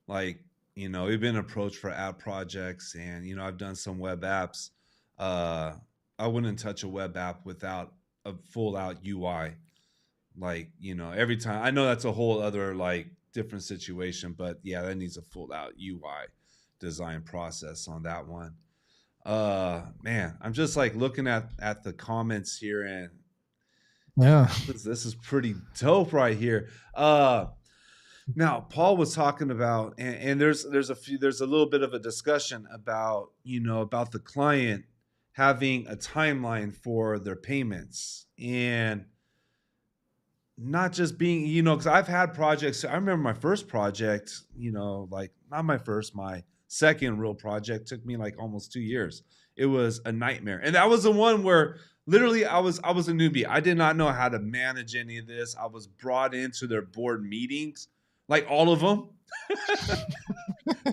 like, we've been approached for app projects, and I've done some web apps. Uh, I wouldn't touch a web app without a full out UI. Like, every time, I know that's a whole other like different situation, but yeah, that needs a full out UI design process on that one. Man, I'm just like looking at the comments here, and Yeah. this is pretty dope right here. Now, Paul was talking about, and there's a little bit of a discussion about about the client having a timeline for their payments, and not just being, because I've had projects. I remember my first project, like not my first, my second real project took me like almost 2 years. It was a nightmare, and that was the one where literally I was a newbie. I did not know how to manage any of this. I was brought into their board meetings, like all of them.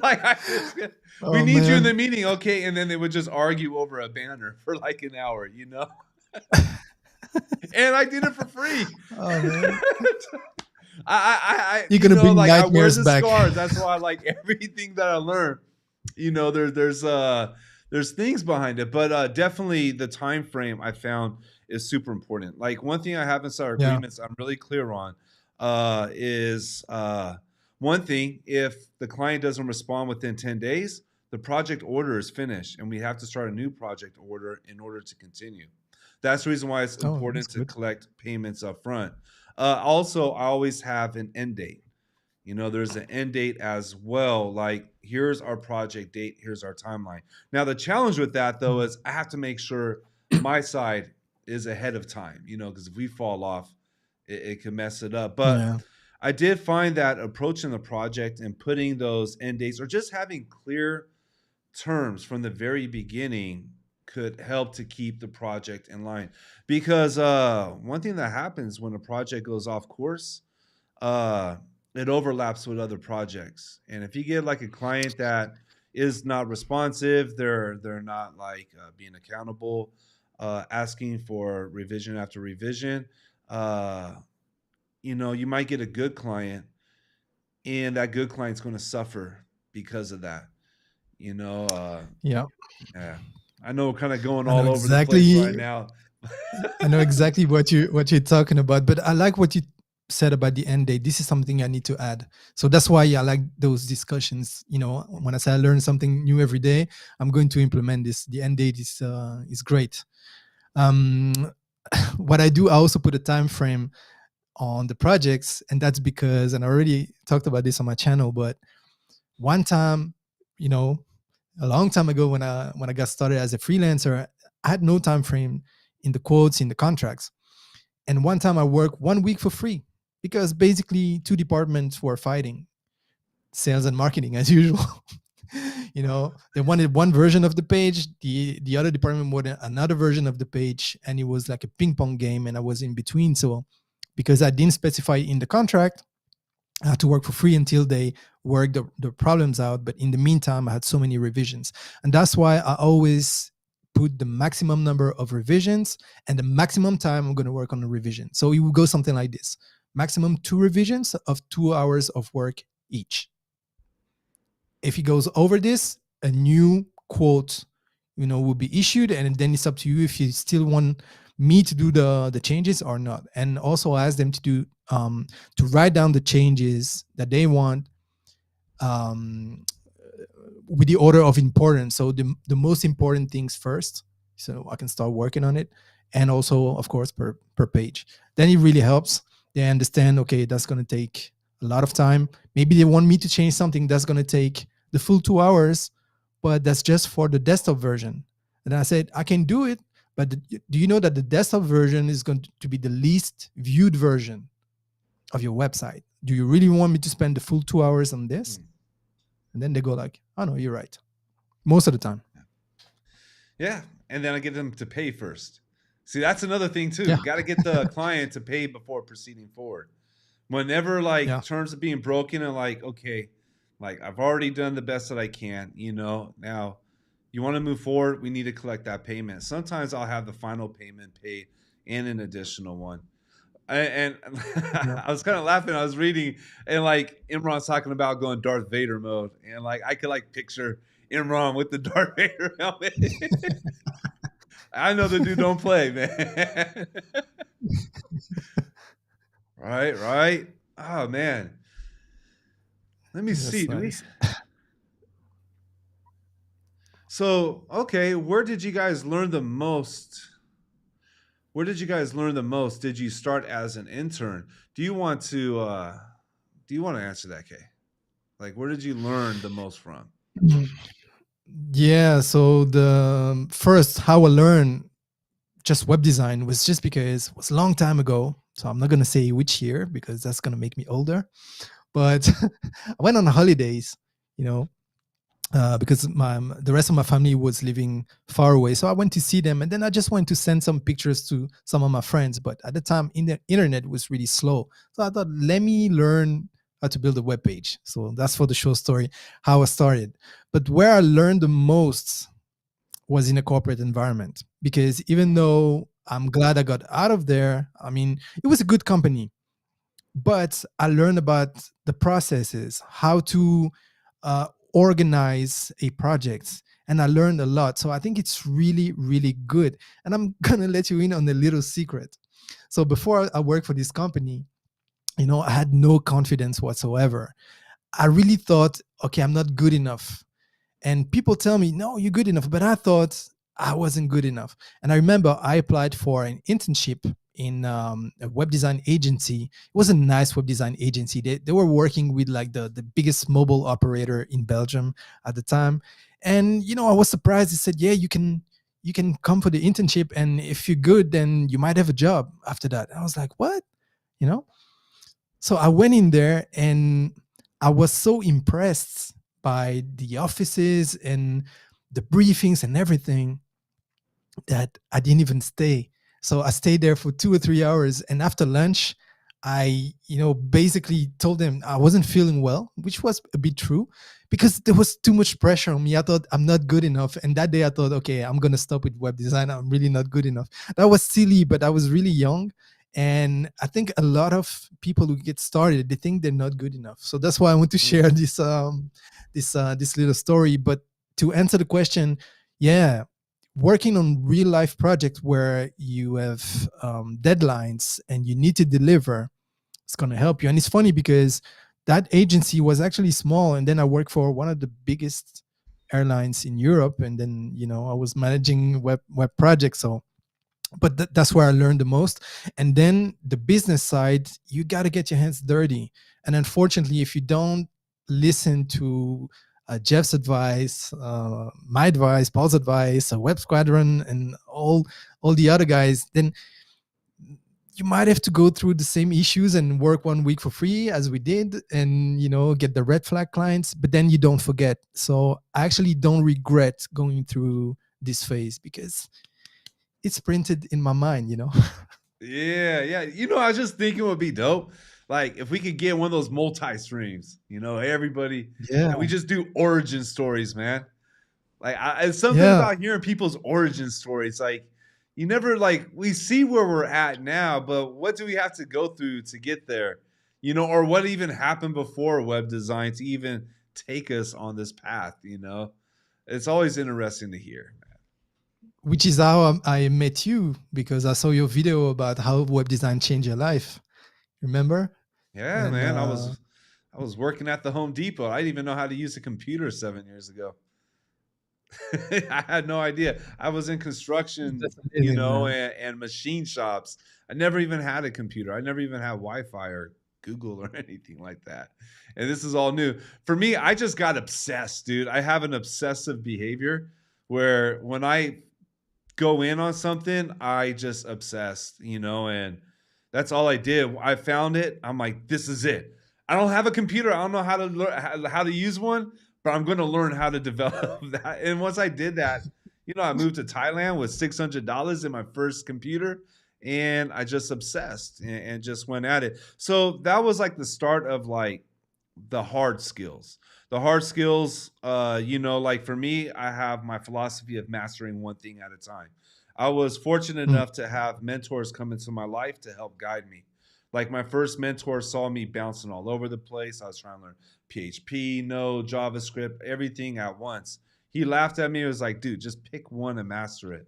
Like we Oh need you in the man. meeting, okay? And then they would just argue over a banner for like an hour, and I did it for free. Oh man. I You're gonna bring like I wear nightmares the back. scars. That's why I like everything that I learn. There's things behind it, but definitely the time frame I found is super important. Like one thing I have inside our Yeah. agreements, I'm really clear on, is one thing: if the client doesn't respond within 10 days, the project order is finished, and we have to start a new project order in order to continue. That's the reason why it's Oh, that's important to good. collect payments up front. Also, I always have an end date. There's an end date as well. Like, here's our project date, here's our timeline. Now, the challenge with that, though, is I have to make sure my side is ahead of time, because if we fall off, it can mess it up. But Yeah. I did find that approaching the project and putting those end dates or just having clear terms from the very beginning could help to keep the project in line. Because one thing that happens when a project goes off course, uh, it overlaps with other projects. And if you get like a client that is not responsive, they're not like being accountable, asking for revision after revision, uh, you might get a good client, and that good client's going to suffer because of that. You know, uh, Yeah. yeah, I know we're kind of going I know all over the place right exactly. now. I know exactly what you're talking about, but I like what you said about the end date. This is something I need to add. So that's why I like those discussions. When I say I learn something new every day, I'm going to implement this. The end date is great. Um, what I do, I also put a time frame on the projects, and that's because, and I already talked about this on my channel, but one time, you know, a long time ago when I got started as a freelancer, I had no time frame in the quotes in the contracts. And one time I worked 1 week for free because basically two departments were fighting, sales and marketing as usual. They wanted one version of the page, the other department wanted another version of the page, and it was like a ping pong game, and I was in between. So because I didn't specify in the contract, I had to work for free until they worked the problems out. But in the meantime, I had so many revisions. And that's why I always put the maximum number of revisions and the maximum time I'm going to work on the revision. So it will go something like this: maximum 2 revisions of 2 hours of work each. If it goes over this, a new quote, will be issued, and then it's up to you if you still want me to do the changes or not. And also ask them to write down the changes that they want, um, with the order of importance. So the most important things first, so I can start working on it, and also of course per page. Then it really helps. They understand, okay, that's going to take a lot of time. Maybe they want me to change something that's going to take the full 2 hours, but that's just for the desktop version. And I said I can do it, but do you know that the desktop version is going to be the least viewed version of your website? Do you really want me to spend the full 2 hours on this? And then they go like, oh no, you're right. Most of the time. Yeah, and then I get them to pay first. See, that's another thing too. Yeah. Got to get the client to pay before proceeding forward. Whenever like Yeah. terms are being broken and like, okay, like I've already done the best that I can, now you want to move forward, we need to collect that payment. Sometimes I'll have the final payment paid and an additional one. And Yeah. I was kind of laughing. I was reading, and like Imran's talking about going Darth Vader mode, and like I could like picture Imran with the Darth Vader helmet. I know the dude don't play, man. Right. Oh man. Let me see. That's Do we? nice. So okay, where did you guys learn the most? Where did you guys learn the most? Did you start as an intern? Do you want to? Do you want to answer that, Kay? Like, where did you learn the most from? Yeah. So the first how I learned just web design was just because it was a long time ago. So I'm not gonna say which year because that's gonna make me older. But I went on holidays, you know, because the rest of my family was living far away. So I went to see them, and then I just went to send some pictures to some of my friends. But at the time, the internet was really slow, so I thought, let me learn how to build a web page. So that's for the show story, how I started. But where I learned the most was in a corporate environment, because even though I'm glad I got out of there, I mean, it was a good company, but I learned about the processes, how to organize a project, and I learned a lot. So I think it's really, really good. And I'm gonna let you in on a little secret. So before I worked for this company, I had no confidence whatsoever. I really thought, okay, I'm not good enough. And people tell me, no, you're good enough. But I thought I wasn't good enough. And I remember I applied for an internship in a web design agency. It was a nice web design agency. They were working with like the biggest mobile operator in Belgium at the time. And, I was surprised. They said, yeah, you can come for the internship. And if you're good, then you might have a job after that. And I was like, what? You know? So I went in there and I was so impressed by the offices and the briefings and everything that I didn't even stay. So I stayed there for 2 or 3 hours. And after lunch, I, basically told them I wasn't feeling well, which was a bit true because there was too much pressure on me. I thought I'm not good enough. And that day I thought, okay, I'm going to stop with web design. I'm really not good enough. That was silly, but I was really young. And I think a lot of people who get started, they think they're not good enough. So that's why I want to share this little story. But to answer the question, yeah, working on real life projects where you have deadlines and you need to deliver, it's going to help you. And it's funny because that agency was actually small, and then I worked for one of the biggest airlines in Europe, and then I was managing web projects. So but that's where I learned the most. And then the business side, you got to get your hands dirty. And unfortunately, if you don't listen to Jeff's advice, my advice, Paul's advice, Web Squadron, and all the other guys, then you might have to go through the same issues and work 1 week for free as we did, and get the red flag clients. But then you don't forget. So I actually don't regret going through this phase because it's printed in my mind. Yeah, yeah. I was just thinking it would be dope. Like if we could get one of those multi streams, everybody, Yeah, and we just do origin stories, man. Like it's something yeah. about hearing people's origin stories. Like you never like we see where we're at now, but what do we have to go through to get there? Or what even happened before web design to even take us on this path? It's always interesting to hear. Which is how I met you, because I saw your video about how web design changed your life. Remember? Yeah, And man. I was working at the Home Depot. I didn't even know how to use a computer 7 years ago. I had no idea. I was in construction, that's amazing, man. and machine shops. I never even had a computer. I never even had Wi-Fi or Google or anything like that. And this is all new. For me, I just got obsessed, dude. I have an obsessive behavior where when I go in on something, I just obsessed, and that's all I did. I found it. I'm like, this is it. I don't have a computer. I don't know how to learn how to use one, but I'm going to learn how to develop that. And once I did that, I moved to Thailand with $600 in my first computer, and I just obsessed and just went at it. So that was like the start of like the hard skills. The hard skills, like for me, I have my philosophy of mastering one thing at a time. I was fortunate Mm, enough to have mentors come into my life to help guide me. Like my first mentor saw me bouncing all over the place. I was trying to learn PHP, Node, JavaScript, everything at once. He laughed at me and was like, dude, just pick one and master it.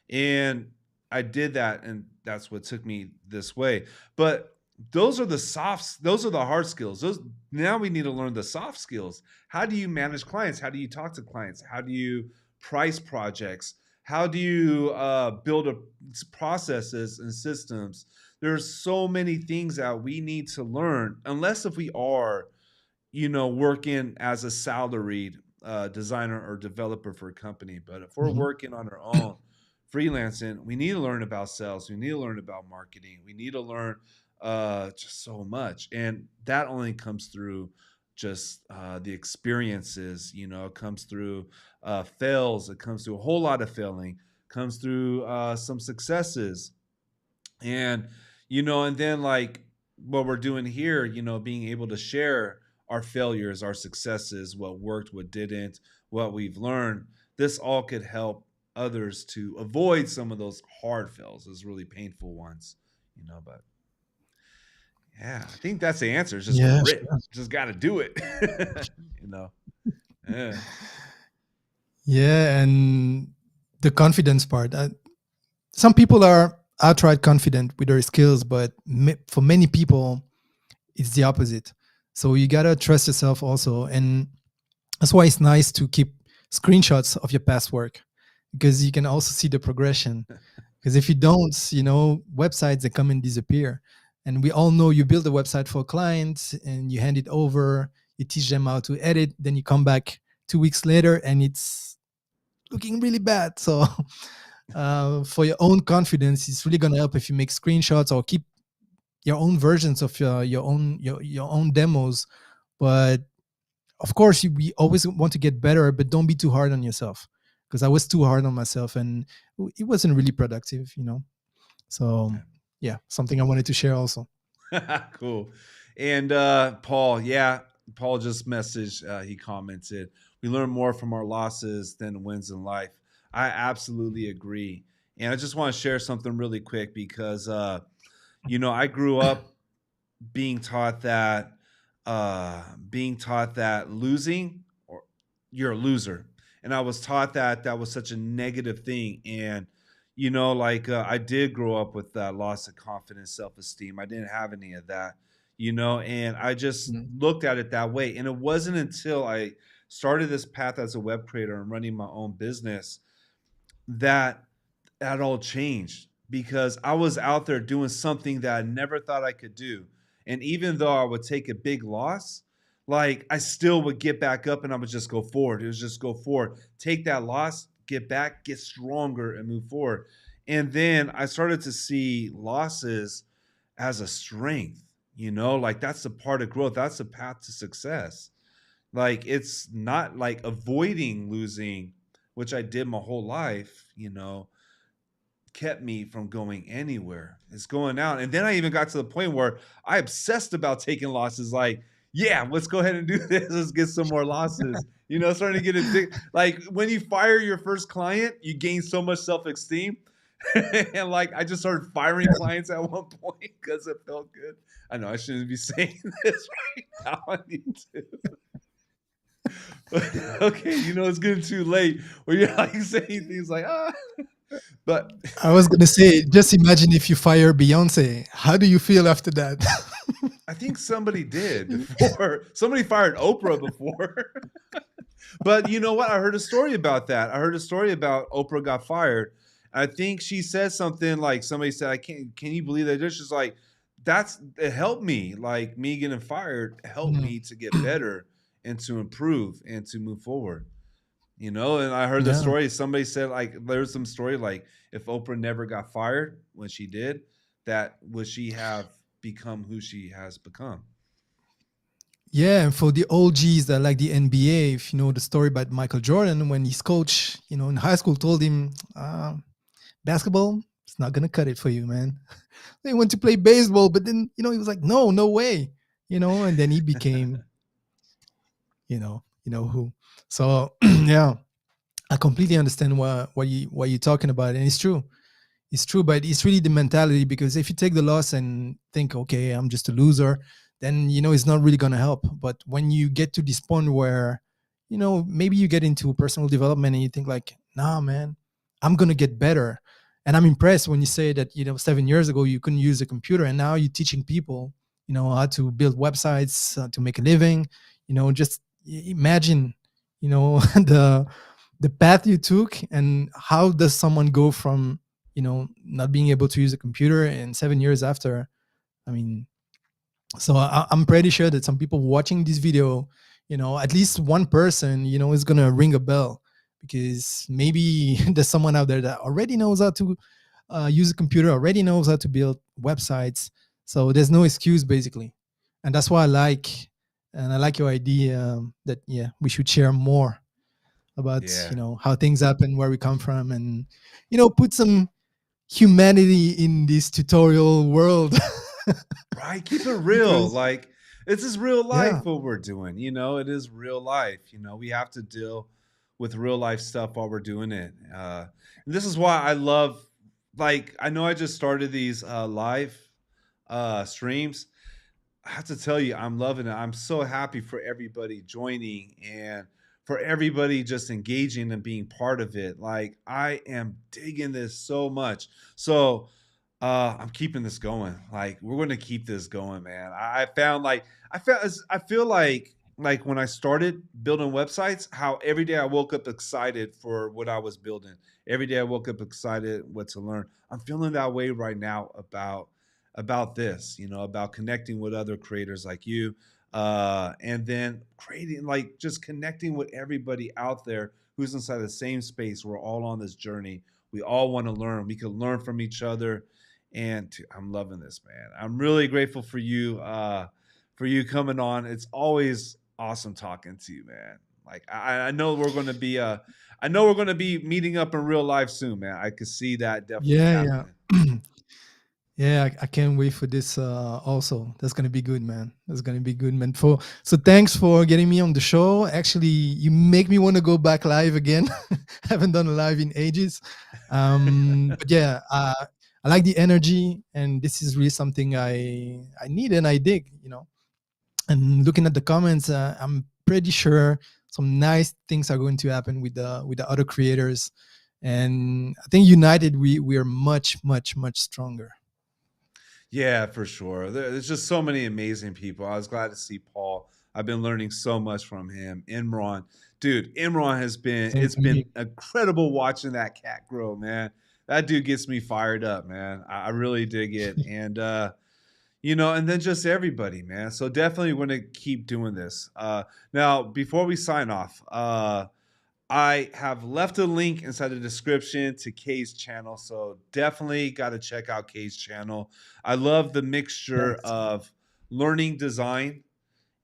And I did that, and that's what took me this way. But those are the hard skills. Those now we need to learn the soft skills. How do you manage clients? How do you talk to clients? How do you price projects? How do you build processes and systems? There's so many things that we need to learn, unless if we are working as a salaried designer or developer for a company. But if we're mhm. working on our own, freelancing, we need to learn about sales. We need to learn about marketing. We need to learn just so much. And that only comes through just the experiences, it comes through fails. It comes through a whole lot of failing, comes through some successes. And, and then like what we're doing here, being able to share our failures, our successes, what worked, what didn't, what we've learned, this all could help others to avoid some of those hard fails, those really painful ones, but yeah, I think that's the answer. It's just Yeah, grit. sure. Just got to do it. you know. Yeah. Yeah, and the confidence part. Some people are outright confident with their skills, but for many people, it's the opposite. So you gotta trust yourself also, and that's why it's nice to keep screenshots of your past work because you can also see the progression. Because if you don't, websites that come and disappear. And we all know you build a website for a client and you hand it over, you teach them how to edit, then you come back 2 weeks later and it's looking really bad. So for your own confidence, it's really gonna help if you make screenshots or keep your own versions of your own demos. But of course, we always want to get better, but don't be too hard on yourself. Because I was too hard on myself and it wasn't really productive. So yeah, something I wanted to share also. Cool. And Paul, Paul just messaged. He commented, "We learn more from our losses than wins in life." I absolutely agree. And I just want to share something really quick because I grew up being taught that losing or you're a loser, and I was taught that that was such a negative thing. And like I did grow up with that loss of confidence, self-esteem. I didn't have any of that, and I just Mm. looked at it that way. And it wasn't until I started this path as a web creator and running my own business that that all changed, because I was out there doing something that I never thought I could do. And even though I would take a big loss, like I still would get back up and I would just go forward. It was just go forward, take that loss, get back, get stronger, and move forward. And then I started to see losses as a strength, like that's a part of growth, that's a path to success. Like it's not like avoiding losing, which I did my whole life, kept me from going anywhere. It's going out. And then I even got to the point where I obsessed about taking losses. Like, yeah, let's go ahead and do this. Let's get some more losses. Starting to get addicted. Like when you fire your first client, you gain so much self-esteem. And like I just started firing clients at one point because it felt good. I know I shouldn't be saying this right now. I need to. Okay, it's getting too late where you're like saying things like but I was gonna say, just imagine if you fire Beyonce. How do you feel after that? I think somebody did before. Somebody fired Oprah before. But you know what? I heard a story about that. I heard a story about Oprah got fired. I think she said something like, somebody said, "I can't. Can you believe that?" She's like, it helped me. Like me getting fired helped Mm. me to get better and to improve and to move forward. And I heard the Yeah. story. Somebody said like there's some story like if Oprah never got fired when she did, that would she have become who she has become? Yeah, and for the OGs that like the NBA, if you know the story about Michael Jordan, when his coach, in high school told him, basketball, it's not gonna cut it for you, man. They went to play baseball, but then, he was like, no, no way, and then he became, who. So yeah, I completely understand what you're talking about, and it's true. It's true, but it's really the mentality, because if you take the loss and think, okay, I'm just a loser, then it's not really gonna help. But when you get to this point where, maybe you get into personal development and you think like, nah, man, I'm gonna get better. And I'm impressed when you say that, 7 years ago you couldn't use a computer and now you're teaching people, how to build websites, to make a living. Just imagine, the path you took, and how does someone go from not being able to use a computer and 7 years after. I mean, so I'm pretty sure that some people watching this video, at least one person, is gonna ring a bell, because maybe there's someone out there that already knows how to use a computer, already knows how to build websites. So there's no excuse basically, and that's why I like your idea, that yeah, we should share more about Yeah. how things happen, where we come from, and put some humanity in this tutorial world. Right? Keep it real. Because Like this is real yeah, life what we're doing. It is real life. We have to deal with real life stuff while we're doing it. And this is why I love like I know I just started these live streams. I have to tell you, I'm loving it. I'm so happy for everybody joining and for everybody just engaging and being part of it. Like I am digging this so much. So I'm keeping this going. Like we're going to keep this going, man. I found like I feel like when I started building websites, how every day I woke up excited for what I was building. Every day I woke up excited what to learn. I'm feeling that way right now about this, about connecting with other creators like you, and then creating like just connecting with everybody out there who's inside the same space. We're all on this journey. We all want to learn. We can learn from each other, and I'm loving this, man. I'm really grateful for you coming on. It's always awesome talking to you, man. Like I know we're going to be I know we're going to be meeting up in real life soon, man. I could see that definitely yeah, happening. yeah. Yeah, I can't wait for this. Also, that's gonna be good, man. That's gonna be good, man. So thanks for getting me on the show. Actually, you make me want to go back live again. Haven't done a live in ages. But yeah, I like the energy, and this is really something I need and I dig. And looking at the comments, I'm pretty sure some nice things are going to happen with the other creators, and I think united we are much stronger. Yeah, for sure. There's just so many amazing people. I was glad to see Paul. I've been learning so much from him. Imran, dude, Imran has been. Same It's for me. been incredible watching that cat grow, man. That dude gets me fired up, man. I really dig it, and and then just everybody, man. So definitely want to keep doing this. Now, before we sign off, I have left a link inside the description to Kay's channel, so definitely got to check out Kay's channel. I love the mixture Thanks. of learning design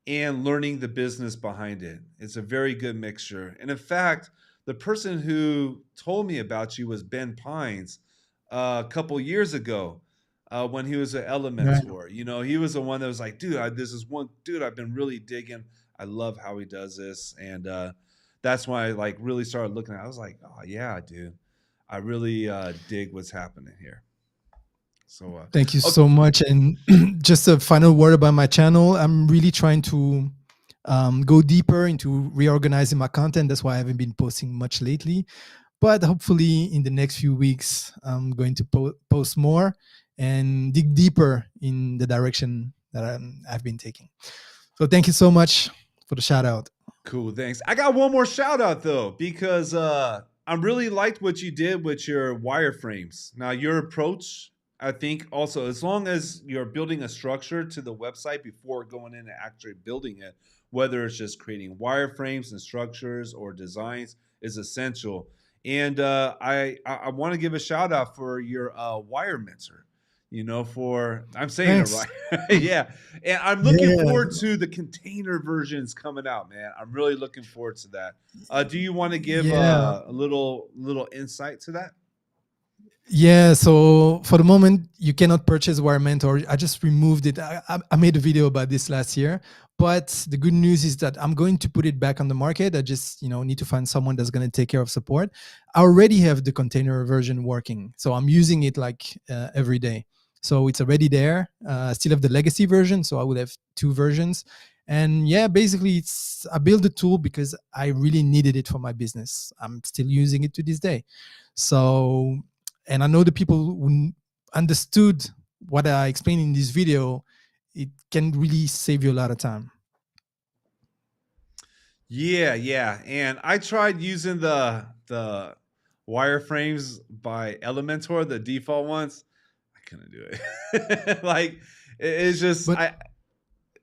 and learning the business behind it. It's a very good mixture. And in fact, the person who told me about you was Ben Pines a couple years ago when he was an Right. Elementor. He was the one that was like, dude, this is one dude I've been really digging. I love how he does this. And that's why I like really started looking at it. I was like, oh, yeah, dude. I really dig what's happening here. So, Thank you okay. so much. And just a final word about my channel. I'm really trying to go deeper into reorganizing my content. That's why I haven't been posting much lately. But hopefully, in the next few weeks, I'm going to post more and dig deeper in the direction that I've been taking. So, thank you so much for the shout out. Cool, thanks. I got one more shout out though, because I really liked what you did with your wireframes. Now, your approach, I think, also, as long as you're building a structure to the website before going in and actually building it, whether it's just creating wireframes and structures or designs, is essential. And I want to give a shout out for your wire mincer. For I'm saying it Thanks. right, yeah. And I'm looking Yeah. forward to the container versions coming out, man. I'm really looking forward to that. Do you want to give Yeah. a little insight to that? Yeah, so for the moment, you cannot purchase Wirementor. I just removed it. I made a video about this last year, but the good news is that I'm going to put it back on the market. I just need to find someone that's going to take care of support. I already have the container version working, so I'm using it like every day. So it's already there. I still have the legacy version, so I will have two versions. And yeah, basically, I built the tool because I really needed it for my business. I'm still using it to this day. So and I know the people who understood what I explained in this video, it can really save you a lot of time. Yeah, yeah. And I tried using the wireframes by Elementor, the default ones. I couldn't do it. Like it's just But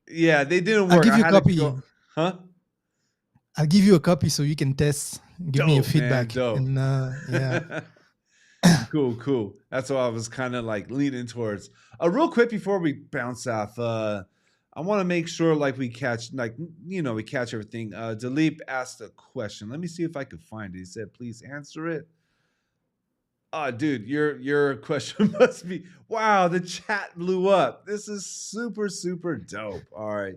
yeah, they didn't I'll work. give I you a had to copy. go, huh? I'll give you a copy so you can test, give me your Dope, man, feedback. dope. And yeah, Cool, cool. That's what I was kind of like leaning towards. Real quick before we bounce off, I want to make sure like we catch we catch everything. Dilip asked a question. Let me see if I can find it. He said, "Please answer it." Oh, dude, your question must be wow. The chat blew up. This is super super dope. All right.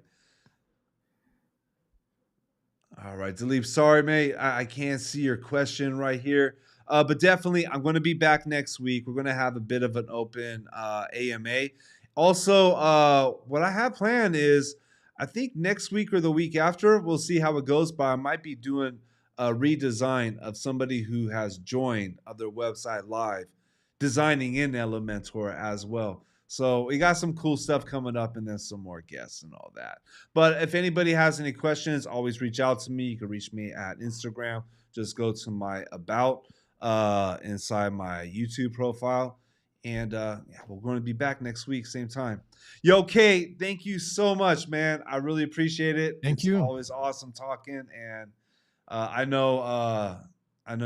All right, Dilip. Sorry, mate. I can't see your question right here. But definitely, I'm going to be back next week. We're going to have a bit of an open AMA. Also, what I have planned is I think next week or the week after, we'll see how it goes. But I might be doing a redesign of somebody who has joined their website live, designing in Elementor as well. So we got some cool stuff coming up and then some more guests and all that. But if anybody has any questions, always reach out to me. You can reach me at Instagram. Just go to my about inside my YouTube profile. And yeah, we're going to be back next week, same time. Yo, Kate, thank you so much, man. I really appreciate it. Thank It's you. always awesome talking, and I know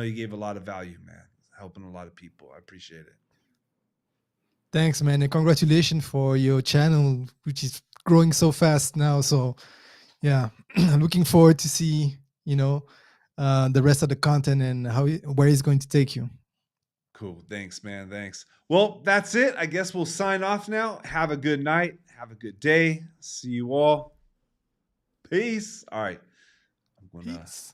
you gave a lot of value, man, helping a lot of people. I appreciate it. Thanks, man, and congratulations for your channel, which is growing so fast now. So yeah, looking forward to see the rest of the content and where it's going to take you. Cool. Thanks, man. Thanks. Well, that's it. I guess we'll sign off now. Have a good night. Have a good day. See you all. Peace. All right. I'm going to Peace.